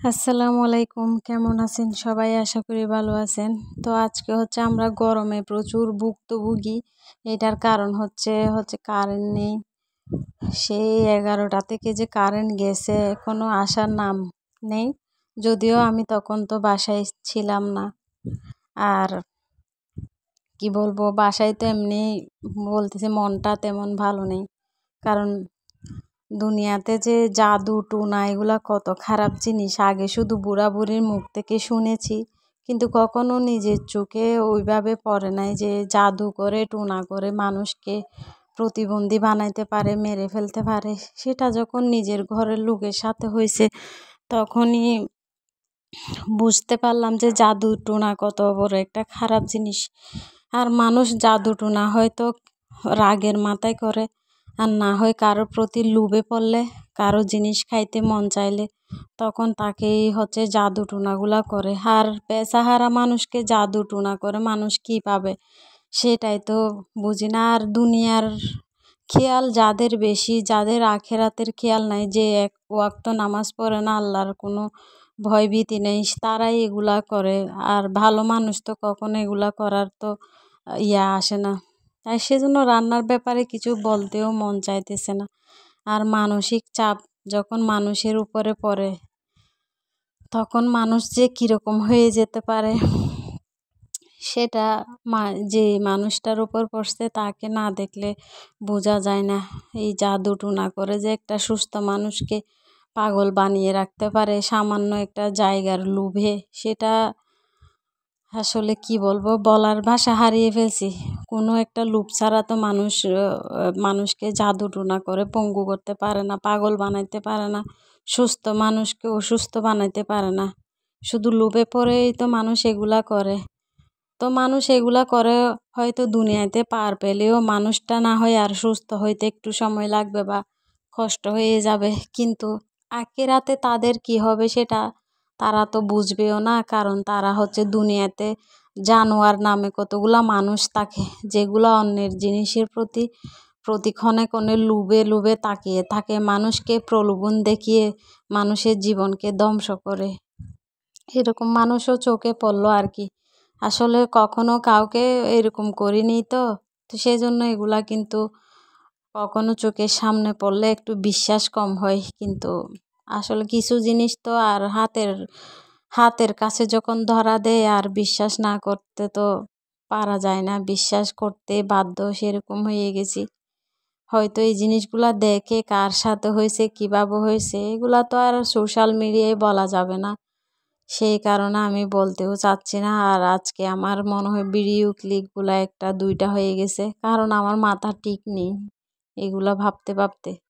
আসসালামু আলাইকুম, কেমন আছেন সবাই? আশা করি ভালো আছেন। তো আজকে আমরা গরমে প্রচুর ভুক্তভোগী। এটার কারণ হচ্ছে কারেন্ট নেই। সেই 11টা থেকে যে কারেন্ট গেছে এখনো আসার নাম নেই। যদিও আমি তখন তো বাসায় ছিলাম না। আর কি বলবো, বাসায় তো এমনি বলতেছে মনটা তেমন ভালো নেই। কারণ দুনিয়াতে যে জাদু টুনা এগুলা কত খারাপ জিনিস আগে শুধু বুড়া বুড়ির মুখ থেকে শুনেছি, কিন্তু কখনো নিজের চোখে ওইভাবে পড়ে নাই যে জাদু করে টুনা করে মানুষকে প্রতিবন্ধী বানাইতে পারে, মেরে ফেলতে পারে। সেটা যখন নিজের ঘরের লোকের সাথে হয়েছে তখনই বুঝতে পারলাম যে জাদু টুনা কত বড় একটা খারাপ জিনিস। আর মানুষ জাদু টুনা হয়তো রাগের মাথায় করে, আর না হয় কারোর প্রতি লোভে পড়লে, কারো জিনিস খাইতে মন চাইলে তখন তাকেই জাদু টুনাগুলা করে। আর বেচাহারা মানুষকে জাদু টুনা করে মানুষ কি পাবে সেটাই তো বুঝি না। আর দুনিয়ার খেয়াল যাদের বেশি, যাদের আখেরাতের খেয়াল নাই, যে এক ওয়াক্ত নামাজ পড়ে না, আল্লাহর কোনো ভয় ভীতি নেই, তারাই এগুলা করে। আর ভালো মানুষ তো কখনো এগুলা করার তো আসে না। তাই সেজন্য রান্নার ব্যাপারে কিছু বলতেও মন চাইতেছে না। আর মানসিক চাপ যখন মানুষের উপরে পড়ে তখন মানুষ যে কীরকম হয়ে যেতে পারে সেটা যে মানুষটার উপর পড়ছে তাকে না দেখলে বোঝা যায় না। এই জাদু টুনা করে যে একটা সুস্থ মানুষকে পাগল বানিয়ে রাখতে পারে সামান্য একটা জায়গার লোভে, সেটা আসলে কি বলবো, বলার ভাষা হারিয়ে ফেলছি। কোনো একটা লোভ ছাড়া তো মানুষকে জাদু টুনা করে পঙ্গু করতে পারে না, পাগল বানাইতে পারে না, সুস্থ মানুষকে অসুস্থ বানাইতে পারে না। শুধু লোভে পড়েই তো মানুষ এগুলা করে। তো মানুষ এগুলা করে হয়তো দুনিয়াতে পার পেলেও মানুষটা না হয় আর সুস্থ হইতে একটু সময় লাগবে বা কষ্ট হয়ে যাবে, কিন্তু আখিরাতে তাদের কি হবে সেটা তারা তো বুঝবেও না। কারণ তারা দুনিয়াতে জানোয়ার নামে কতগুলা মানুষ থাকে, যেগুলা অন্যের জিনিসের প্রতি প্রতি ক্ষণে ক্ষণে লোভে লোভে তাকিয়ে থাকে, মানুষকে প্রলোভন দেখিয়ে মানুষের জীবনকে ধ্বংস করে। এরকম মানুষও চোখে পড়লো আর কি। আসলে কখনো কাউকে এরকম করিনি তো, সেই জন্য এগুলা কিন্তু কখনো চোখের সামনে পড়লে একটু বিশ্বাস কম হয়। কিন্তু আসলে কিছু জিনিস তো আর হাতের কাছে যখন ধরা দেয় আর বিশ্বাস না করতে তো পারা যায় না, বিশ্বাস করতে বাধ্য, সেরকম হয়ে গেছি। হয়তো এই জিনিসগুলা দেখে কার সাথে হয়েছে, কিভাবে হয়েছে, এগুলা তো আর সোশ্যাল মিডিয়ায় বলা যাবে না, সেই কারণে আমি বলতেও চাচ্ছি না। আর আজকে আমার মনে হয় ভিডিও ক্লিপগুলা একটা দুইটা হয়ে গেছে, কারণ আমার মাথা ঠিক নেই এগুলা ভাবতে ভাবতে।